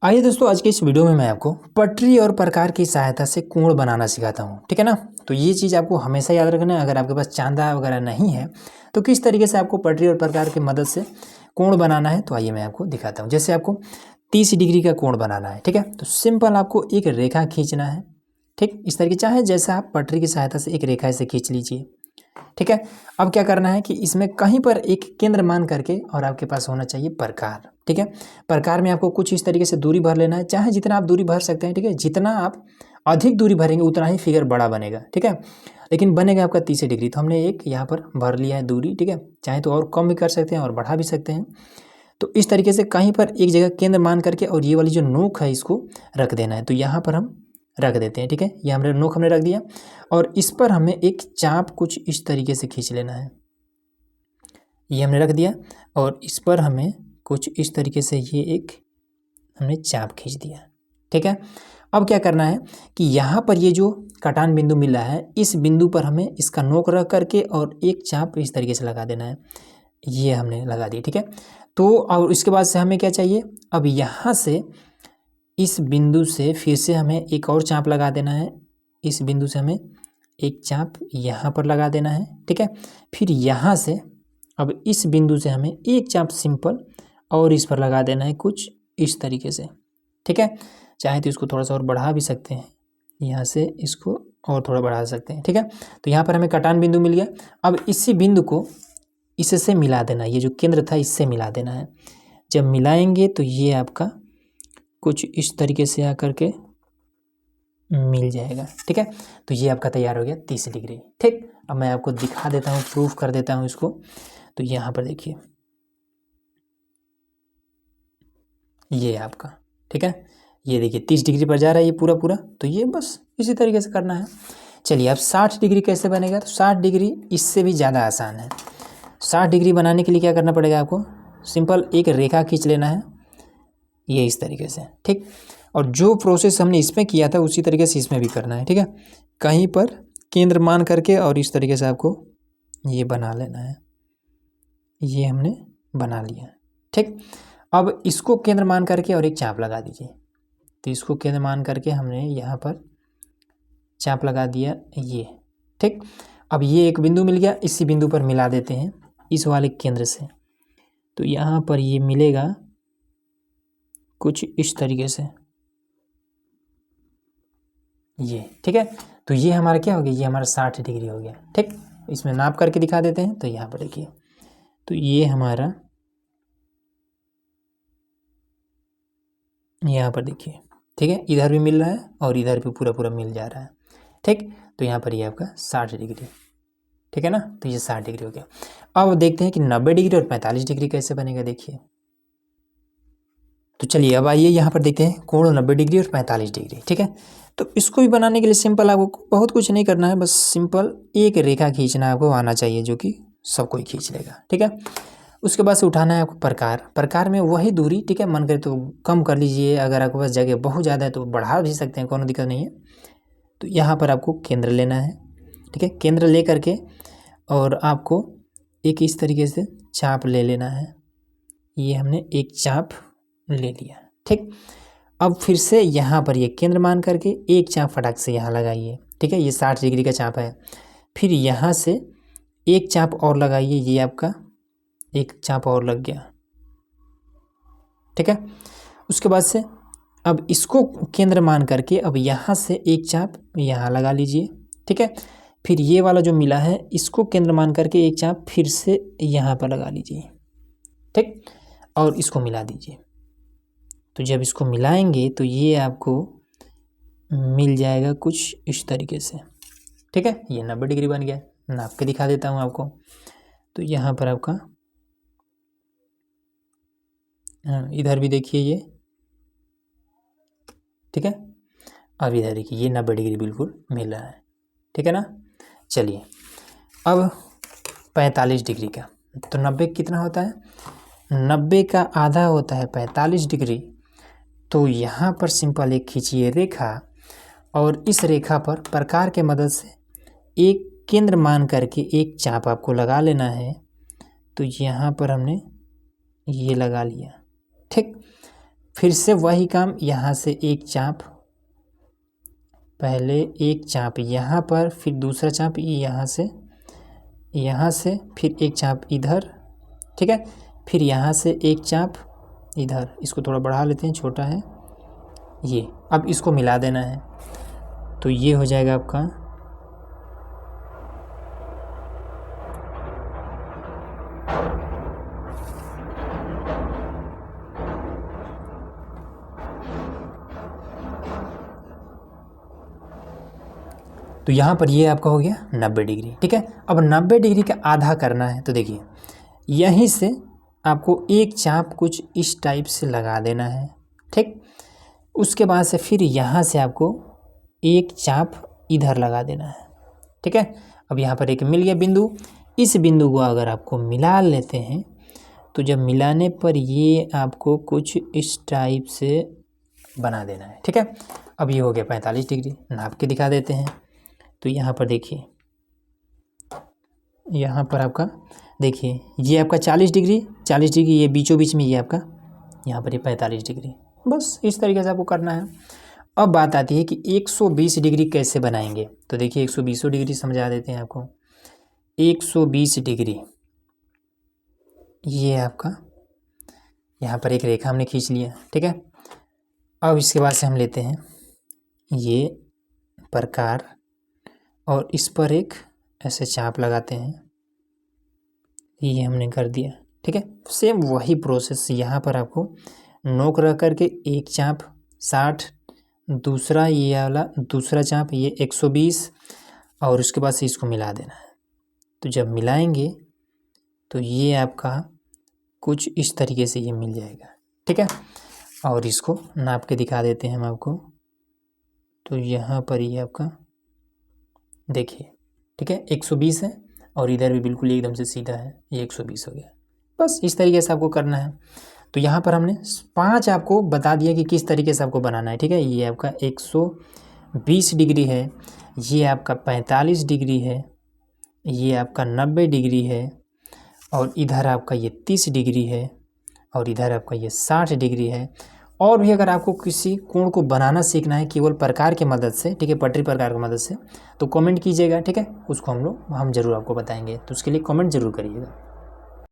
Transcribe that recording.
आइए दोस्तों, आज के इस वीडियो में मैं आपको पटरी और प्रकार की सहायता से कोण बनाना सिखाता हूँ। ठीक है ना। तो ये चीज़ आपको हमेशा याद रखना है। अगर आपके पास चांदा वगैरह नहीं है तो किस तरीके से आपको पटरी और प्रकार की मदद से कोण बनाना है, तो आइए मैं आपको दिखाता हूँ। जैसे आपको 30 डिग्री का कोण बनाना है, ठीक है। तो सिंपल आपको एक रेखा खींचना है। ठीक इस तरीके, चाहे जैसा आप पटरी की सहायता से एक रेखा ऐसे खींच लीजिए। ठीक है। अब क्या करना है कि इसमें कहीं पर एक केंद्र मान करके और आपके पास होना चाहिए प्रकार। ठीक है। प्रकार में आपको कुछ इस तरीके से दूरी भर लेना है, चाहे जितना आप दूरी भर सकते हैं। ठीक है। जितना आप अधिक दूरी भरेंगे उतना ही फिगर बड़ा बनेगा। ठीक है। लेकिन बनेगा आपका 30 डिग्री, तो हमने एक यहाँ पर भर लिया है दूरी। ठीक है। चाहे तो और कम भी कर सकते हैं और बढ़ा भी सकते हैं। तो इस तरीके से कहीं पर एक जगह केंद्र मान करके और ये वाली जो नोक है इसको रख देना है। तो यहाँ पर हम रख देते हैं। ठीक है। ये हमने नोक रख दिया और इस पर हमें एक चाप कुछ इस तरीके से खींच लेना है। ये हमने रख दिया और इस पर हमें कुछ इस तरीके से ये एक हमने चाप खींच दिया। ठीक है। अब क्या करना है कि यहाँ पर ये जो कटान बिंदु मिल रहा है, इस बिंदु पर हमें इसका नोक रख करके और एक चाप इस तरीके से लगा देना है। ये हमने लगा दी। ठीक है। तो और इसके बाद से हमें क्या चाहिए, अब यहाँ से इस बिंदु से फिर से हमें एक और चाप लगा देना है। इस बिंदु से हमें एक चाप यहाँ पर लगा देना है। ठीक है। फिर यहाँ से अब इस बिंदु से हमें एक चाप सिंपल और इस पर लगा देना है कुछ इस तरीके से। ठीक है। चाहे तो इसको थोड़ा सा और बढ़ा भी सकते हैं, यहाँ से इसको और थोड़ा बढ़ा सकते हैं। ठीक है। तो यहाँ पर हमें कटान बिंदु मिल गया। अब इसी बिंदु को इससे मिला देना, ये जो केंद्र था इससे मिला देना है। जब मिलाएंगे तो ये आपका कुछ इस तरीके से आकर के मिल जाएगा। ठीक है। तो ये आपका तैयार हो गया 30 डिग्री। ठीक। अब मैं आपको दिखा देता हूँ, प्रूफ कर देता हूँ इसको। तो यहाँ पर देखिए, ये आपका ठीक है, ये देखिए 30 डिग्री पर जा रहा है ये पूरा पूरा। तो ये बस इसी तरीके से करना है। चलिए अब 60 डिग्री कैसे बनेगा, तो 60 डिग्री इससे भी ज़्यादा आसान है। 60 डिग्री बनाने के लिए क्या करना पड़ेगा आपको, सिंपल एक रेखा खींच लेना है ये इस तरीके से। ठीक। और जो प्रोसेस हमने इसमें किया था उसी तरीके से इसमें भी करना है। ठीक है। कहीं पर केंद्र मान करके और इस तरीके से आपको ये बना लेना है। ये हमने बना लिया। ठीक। अब इसको केंद्र मान करके और एक चाप लगा दीजिए। तो इसको केंद्र मान करके हमने यहाँ पर चाप लगा दिया ये। ठीक। अब ये एक बिंदु मिल गया, इसी बिंदु पर मिला देते हैं इस वाले केंद्र से। तो यहाँ पर ये मिलेगा कुछ इस तरीके से ये। ठीक है। तो ये हमारा क्या हो गया, ये हमारा 60 डिग्री हो गया। ठीक। इसमें नाप करके दिखा देते हैं। तो यहाँ पर देखिए, तो ये हमारा यहाँ पर देखिए, ठीक है, इधर भी मिल रहा है और इधर भी पूरा पूरा मिल जा रहा है। ठीक। तो यहाँ पर ये आपका 60 डिग्री। ठीक है ना। तो ये 60 डिग्री हो गया। अब देखते हैं कि 90 डिग्री और 45 डिग्री कैसे बनेगा। देखिए, तो चलिए अब आइए यहाँ पर देखते हैं कोण 90 डिग्री और 45 डिग्री। ठीक है। तो इसको भी बनाने के लिए सिंपल आपको बहुत कुछ नहीं करना है, बस सिंपल एक रेखा खींचना आपको आना चाहिए, जो कि सब कोई खींच लेगा। ठीक है। उसके बाद से उठाना है आपको प्रकार। प्रकार में वही दूरी, ठीक है, मन करे तो कम कर लीजिए, अगर आपके पास जगह बहुत ज़्यादा है तो बढ़ा भी सकते हैं, कोनो दिक्कत नहीं है। तो यहाँ पर आपको केंद्र लेना है। ठीक है। केंद्र ले करके और आपको एक इस तरीके से चाप ले लेना है। ये हमने एक चाप ले लिया। ठीक। अब फिर से यहाँ पर ये केंद्र मान करके एक चाप फटाक से यहाँ लगाइए। ठीक है। ये 60 डिग्री का चाप है। फिर यहाँ से एक चाप और लगाइए, ये आपका एक चाप और लग गया। ठीक है। उसके बाद से अब इसको केंद्र मान करके अब यहाँ से एक चाप यहाँ लगा लीजिए। ठीक है। फिर ये वाला जो मिला है इसको केंद्र मान करके एक चाप फिर से यहाँ पर लगा लीजिए। ठीक। और इसको मिला दीजिए। तो जब इसको मिलाएंगे तो ये आपको मिल जाएगा कुछ इस तरीके से। ठीक है। ये 90 डिग्री बन गया। नाप के दिखा देता हूँ आपको। तो यहाँ पर आपका इधर भी देखिए ये। ठीक है। अब इधर देखिए ये 90 डिग्री बिल्कुल मिल रहा है। ठीक है ना। चलिए अब 45 डिग्री का, तो 90 कितना होता है, 90 का आधा होता है 45 डिग्री। तो यहाँ पर सिंपल एक खींचिए रेखा और इस रेखा पर प्रकार के मदद से एक केंद्र मान करके एक चाप आपको लगा लेना है। तो यहाँ पर हमने ये लगा लिया। ठीक। फिर से वही काम, यहाँ से एक चाप, पहले एक चाप यहाँ पर, फिर दूसरा चाप यहाँ से फिर एक चाप इधर, ठीक है, फिर यहाँ से एक चाप इधर। इसको थोड़ा बढ़ा लेते हैं, छोटा है ये। अब इसको मिला देना है, तो ये हो जाएगा आपका तो यहाँ पर ये आपका हो गया 90 डिग्री, ठीक है। अब 90 डिग्री का आधा करना है, तो देखिए यहीं से आपको एक चाप कुछ इस टाइप से लगा देना है, ठीक। उसके बाद से फिर यहाँ से आपको एक चाप इधर लगा देना है, ठीक है। अब यहाँ पर एक मिल गया बिंदु। इस बिंदु को अगर आपको मिला लेते हैं तो जब मिलाने पर ये आपको कुछ इस टाइप से बना देना है, ठीक है। अब ये हो गया 45 डिग्री। नाप के दिखा देते हैं, तो यहाँ पर देखिए, यहाँ पर आपका देखिए ये आपका 40 डिग्री, ये बीचों बीच में ये आपका यहाँ पर ये 45 डिग्री। बस इस तरीके से आपको करना है। अब बात आती है कि 120 डिग्री कैसे बनाएंगे, तो देखिए 120 डिग्री समझा देते हैं आपको। 120 डिग्री ये आपका यहाँ पर एक रेखा हमने खींच लिया, ठीक है। अब इसके बाद से हम लेते हैं ये प्रकार और इस पर एक ऐसे चाप लगाते हैं, ये हमने कर दिया, ठीक है। सेम वही प्रोसेस यहाँ पर आपको नोक रख करके एक चाप 60, दूसरा ये वाला दूसरा चाप ये 120 और उसके बाद से इसको मिला देना है। तो जब मिलाएंगे तो ये आपका कुछ इस तरीके से ये मिल जाएगा, ठीक है। और इसको नाप के दिखा देते हैं हम आपको। तो यहाँ पर ये आपका देखिए, ठीक है, 120 है और इधर भी बिल्कुल एकदम से सीधा है, ये 120 हो गया। बस इस तरीके से आपको करना है। तो यहाँ पर हमने 5 आपको बता दिया कि किस तरीके से आपको बनाना है, ठीक है। ये आपका 120 डिग्री है, ये आपका 45 डिग्री है, ये आपका 90 डिग्री है और इधर आपका ये 30 डिग्री है और इधर आपका ये 60 डिग्री है। और भी अगर आपको किसी कोण को बनाना सीखना है केवल प्रकार की मदद से, ठीक है, पटरी प्रकार की मदद से, तो कमेंट कीजिएगा, ठीक है। उसको हम ज़रूर आपको बताएंगे, तो उसके लिए कमेंट ज़रूर करिएगा।